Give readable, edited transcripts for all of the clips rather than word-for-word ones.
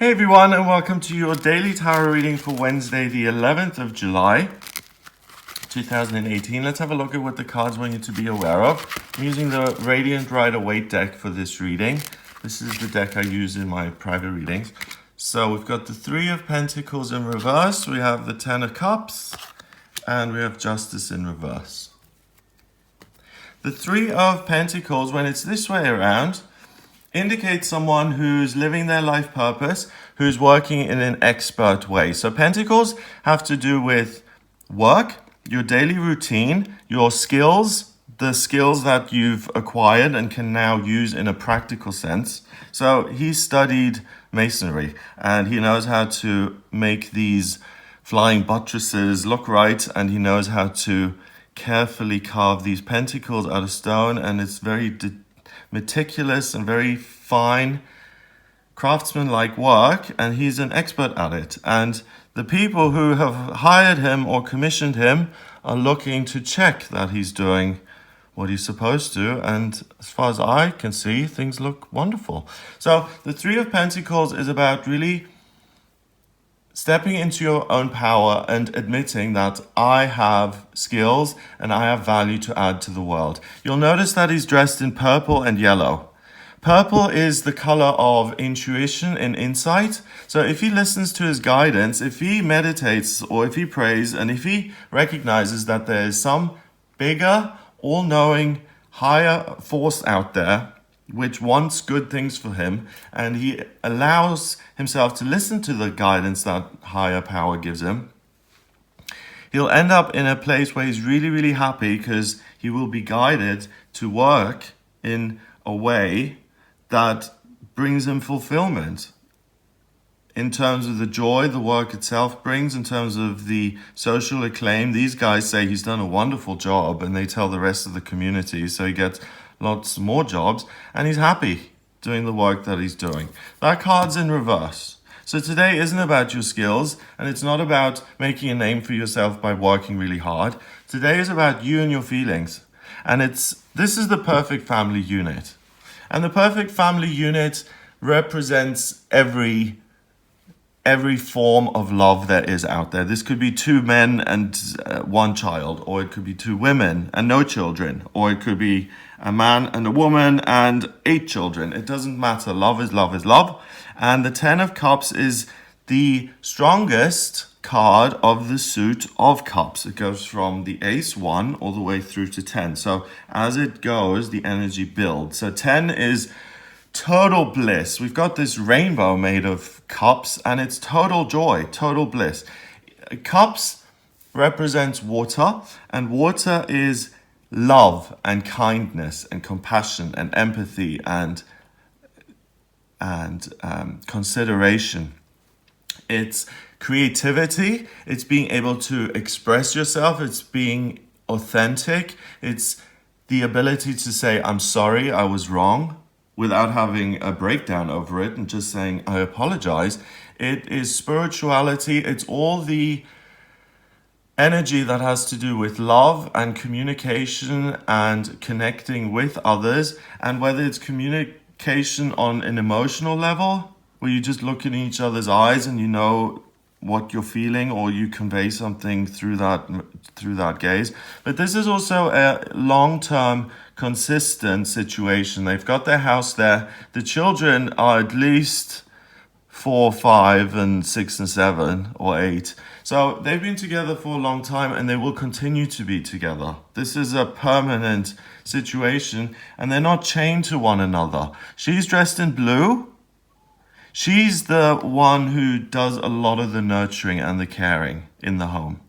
Hey everyone, and welcome to your daily tarot reading for Wednesday, the 11th of July, 2018. Let's have a look at what the cards want you to be aware of. I'm using the Radiant Rider-Waite deck for this reading. This is the deck I use in my private readings. So we've got the Three of Pentacles in reverse, we have the Ten of Cups, and we have Justice in reverse. The Three of Pentacles, when it's this way around, indicates someone who's living their life purpose, who's working in an expert way. So pentacles have to do with work, your daily routine, your skills, the skills that you've acquired and can now use in a practical sense. So he studied masonry and he knows how to make these flying buttresses look right, and he knows how to carefully carve these pentacles out of stone, and it's very meticulous and very fine craftsman-like work, and he's an expert at it. And the people who have hired him or commissioned him are looking to check that he's doing what he's supposed to, and as far as I can see, things look wonderful. So the Three of Pentacles is about really stepping into your own power and admitting that I have skills and I have value to add to the world. You'll notice that he's dressed in purple and yellow. Purple is the color of intuition and insight. So if he listens to his guidance, if he meditates or if he prays, and if he recognizes that there is some bigger, all-knowing, higher force out there which wants good things for him, and he allows himself to listen to the guidance that higher power gives him, he'll end up in a place where he's really, really happy because he will be guided to work in a way that brings him fulfillment in terms of the joy the work itself brings, in terms of the social acclaim. These guys say he's done a wonderful job, and they tell the rest of the community, so he gets lots more jobs, and he's happy doing the work that he's doing. That card's in reverse. So today isn't about your skills, and it's not about making a name for yourself by working really hard. Today is about you and your feelings. And this is the perfect family unit. And the perfect family unit represents every form of love there is out there. This could be two men and one child, or it could be two women and no children, or it could be a man and a woman and 8 children. It doesn't matter. Love is love is love. And the Ten of Cups is the strongest card of the suit of cups. It goes from the Ace 1 all the way through to 10. So as it goes, the energy builds. So 10 is total bliss. We've got this rainbow made of cups, and it's total joy, total bliss. Cups represents water, and water is love and kindness and compassion and empathy and consideration. It's creativity. It's being able to express yourself. It's being authentic. It's the ability to say, I'm sorry, I was wrong, without having a breakdown over it and just saying, I apologize. It is spirituality. It's all the energy that has to do with love and communication and connecting with others. And whether it's communication on an emotional level, where you just look in each other's eyes and you know what you're feeling, or you convey something through that gaze. But this is also a long-term, consistent situation. They've got their house there. The children are at least 4, 5, and 6, and 7, or 8. So they've been together for a long time, and they will continue to be together. This is a permanent situation, and they're not chained to one another. She's dressed in blue. She's the one who does a lot of the nurturing and the caring in the home.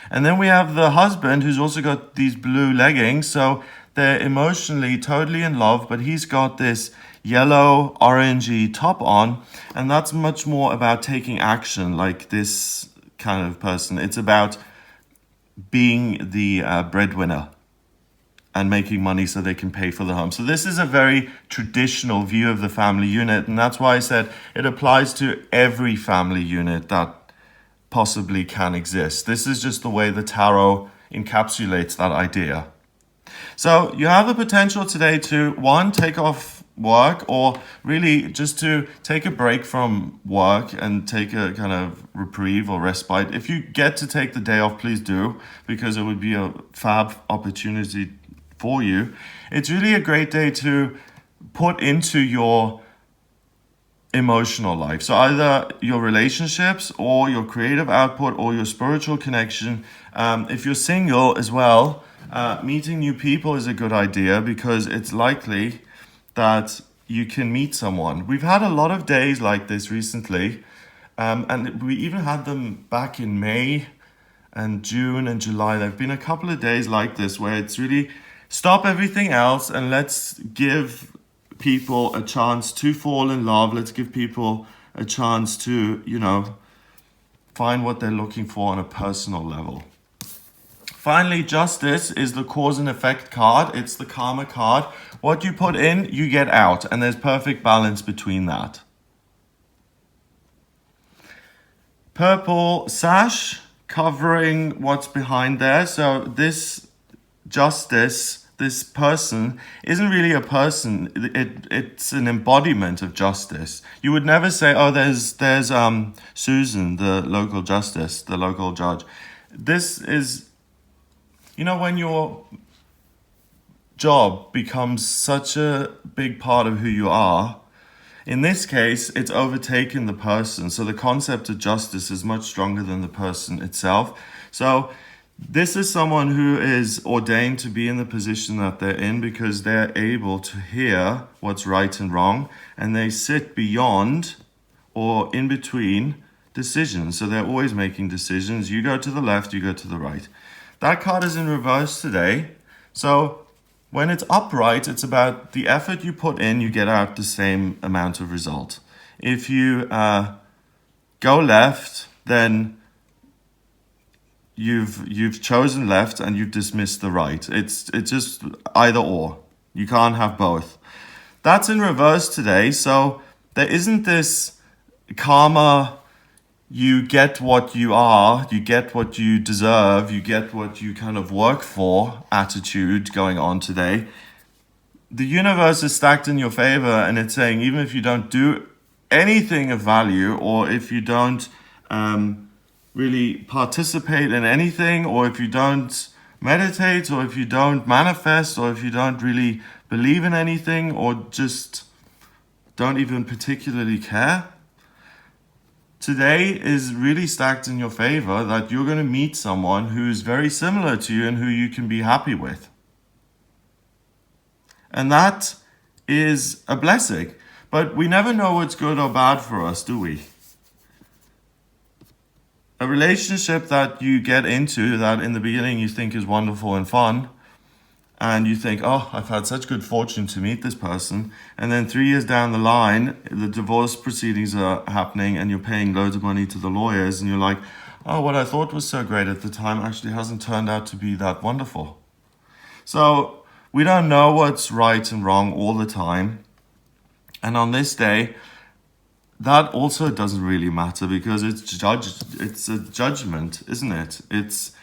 And then we have the husband, who's also got these blue leggings, so they're emotionally totally in love, but he's got this yellow, orangey top on, and that's much more about taking action, like this kind of person. It's about being the breadwinner and making money so they can pay for the home. So this is a very traditional view of the family unit, and that's why I said it applies to every family unit that possibly can exist. This is just the way the tarot encapsulates that idea. So you have the potential today to, 1, take off work, or really just to take a break from work and take a kind of reprieve or respite. If you get to take the day off, please do, because it would be a fab opportunity for you. It's really a great day to put into your emotional life. So either your relationships or your creative output or your spiritual connection. If you're single as well, meeting new people is a good idea, because it's likely that you can meet someone. We've had a lot of days like this recently, and we even had them back in May and June and July. There have been a couple of days like this where it's really stop everything else and let's give people a chance to fall in love. Let's give people a chance to, find what they're looking for on a personal level. Finally, justice is the cause and effect card. It's the karma card. What you put in, you get out, and there's perfect balance between that. Purple sash covering what's behind there. So this justice, this person, isn't really a person. It's an embodiment of justice. You would never say, oh, there's Susan, the local justice, the local judge. This is, when your job becomes such a big part of who you are, in this case, it's overtaken the person. So the concept of justice is much stronger than the person itself. So this is someone who is ordained to be in the position that they're in because they're able to hear what's right and wrong, and they sit beyond or in between decisions. So they're always making decisions. You go to the left, you go to the right. That card is in reverse today. So when it's upright, it's about the effort you put in, you get out the same amount of result. If you go left, then you've chosen left and you've dismissed the right. It's just either or. You can't have both. That's in reverse today. So there isn't this karma, you get what you are, you get what you deserve, you get what you kind of work for attitude going on today. The universe is stacked in your favor, and it's saying even if you don't do anything of value, or if you don't really participate in anything, or if you don't meditate, or if you don't manifest, or if you don't really believe in anything, or just don't even particularly care, today is really stacked in your favor that you're going to meet someone who's very similar to you and who you can be happy with. And that is a blessing. But we never know what's good or bad for us, do we? A relationship that you get into that in the beginning you think is wonderful and fun, and you think, oh, I've had such good fortune to meet this person, and then 3 years down the line, the divorce proceedings are happening and you're paying loads of money to the lawyers, and you're like, oh, what I thought was so great at the time actually hasn't turned out to be that wonderful. So we don't know what's right and wrong all the time. And on this day, that also doesn't really matter, because it's a judgment, isn't it? It's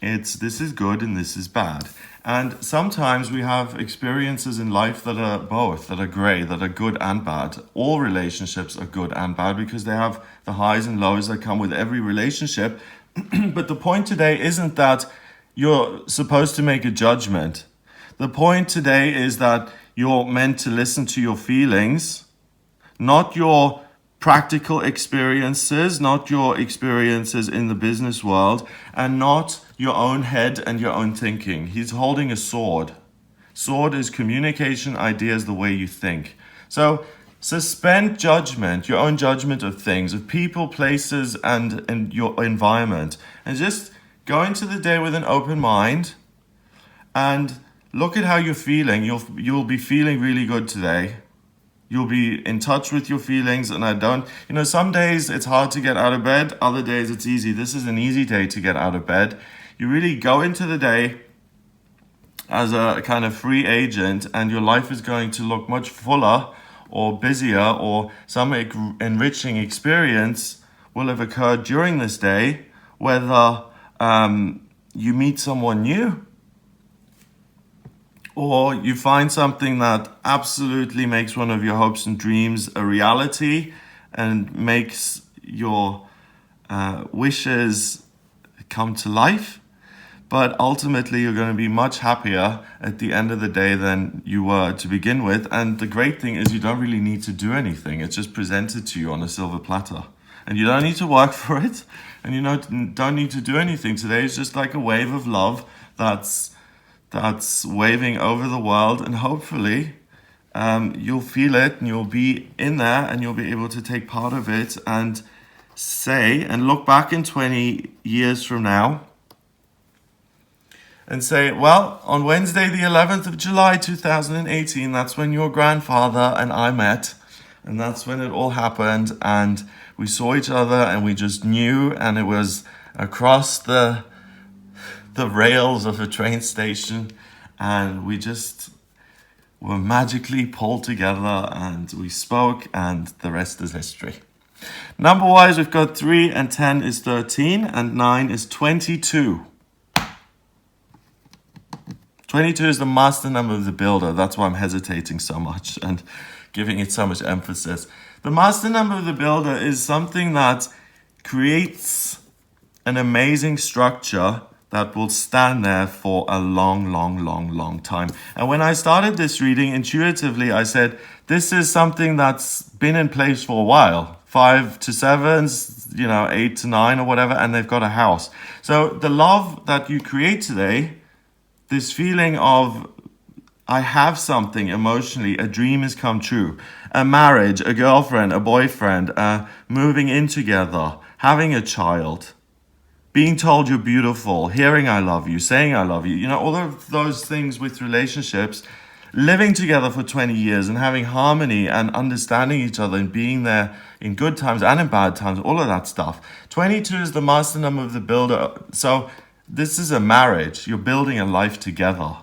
this is good and this is bad. And sometimes we have experiences in life that are both, that are gray, that are good and bad. All relationships are good and bad because they have the highs and lows that come with every relationship. But the point today isn't that you're supposed to make a judgment. The point today is that you're meant to listen to your feelings, not your practical experiences, not your experiences in the business world, and not your own head and your own thinking. He's holding a sword. Sword is communication, ideas, the way you think. So suspend judgment, your own judgment of things, of people, places, and your environment. And just go into the day with an open mind and look at how you're feeling. You'll be feeling really good today. You'll be in touch with your feelings, and some days it's hard to get out of bed, other days it's easy. This is an easy day to get out of bed. You really go into the day as a kind of free agent, and your life is going to look much fuller or busier, or some enriching experience will have occurred during this day, whether you meet someone new, or you find something that absolutely makes one of your hopes and dreams a reality and makes your wishes come to life. But ultimately, you're going to be much happier at the end of the day than you were to begin with. And the great thing is you don't really need to do anything. It's just presented to you on a silver platter. And you don't need to work for it. And you don't need to do anything. Today is just like a wave of love that's waving over the world. And hopefully you'll feel it and you'll be in there and you'll be able to take part of it and say and look back in 20 years from now and say, well, on Wednesday, the 11th of July, 2018, that's when your grandfather and I met. And that's when it all happened. And we saw each other and we just knew. And it was across the rails of a train station. And we just were magically pulled together and we spoke and the rest is history. Number-wise, we've got 3 and 10 is 13 and 9 is 22. 22 is the master number of the builder. That's why I'm hesitating so much and giving it so much emphasis. The master number of the builder is something that creates an amazing structure that will stand there for a long time. And when I started this reading, intuitively, I said, this is something that's been in place for a while. 5 to 7s, 8 to 9 or whatever, and they've got a house. So the love that you create today, this feeling of, I have something emotionally, a dream has come true, a marriage, a girlfriend, a boyfriend, moving in together, having a child, being told you're beautiful, hearing I love you, saying I love you, all of those things with relationships, living together for 20 years and having harmony and understanding each other and being there in good times and in bad times, all of that stuff. 22 is the master number of the builder. So this is a marriage. You're building a life together.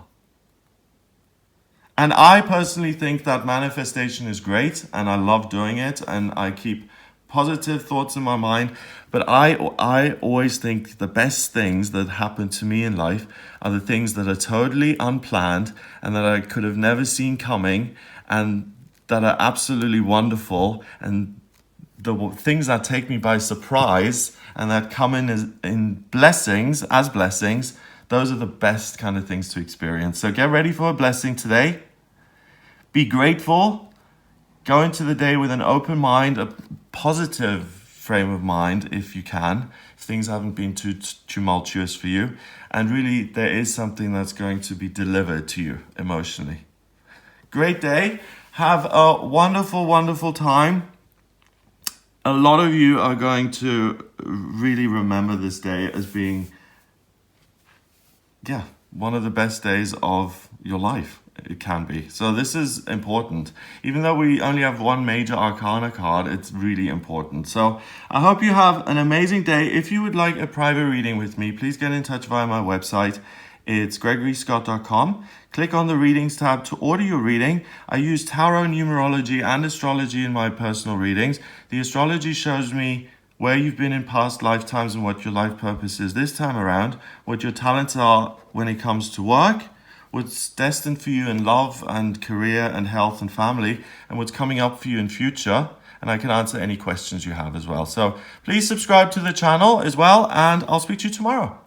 And I personally think that manifestation is great and I love doing it and I keep positive thoughts in my mind. But I always think the best things that happen to me in life are the things that are totally unplanned and that I could have never seen coming and that are absolutely wonderful, and the things that take me by surprise and that come in blessings, as blessings, those are the best kind of things to experience. So get ready for a blessing today. Be grateful. Go into the day with an open mind, a positive frame of mind if you can, if things haven't been too tumultuous for you. And really, there is something that's going to be delivered to you emotionally. Great day. Have a wonderful time. A lot of you are going to really remember this day as being, one of the best days of your life. It can be. So this is important. Even though we only have one major arcana card, it's really important. So I hope you have an amazing day. If you would like a private reading with me, please get in touch via my website. It's gregoryscott.com. Click on the readings tab to order your reading. I use tarot, numerology, and astrology in my personal readings. The astrology shows me where you've been in past lifetimes and what your life purpose is this time around, what your talents are when it comes to work, what's destined for you in love and career and health and family, and what's coming up for you in future. And I can answer any questions you have as well. So please subscribe to the channel as well, and I'll speak to you tomorrow.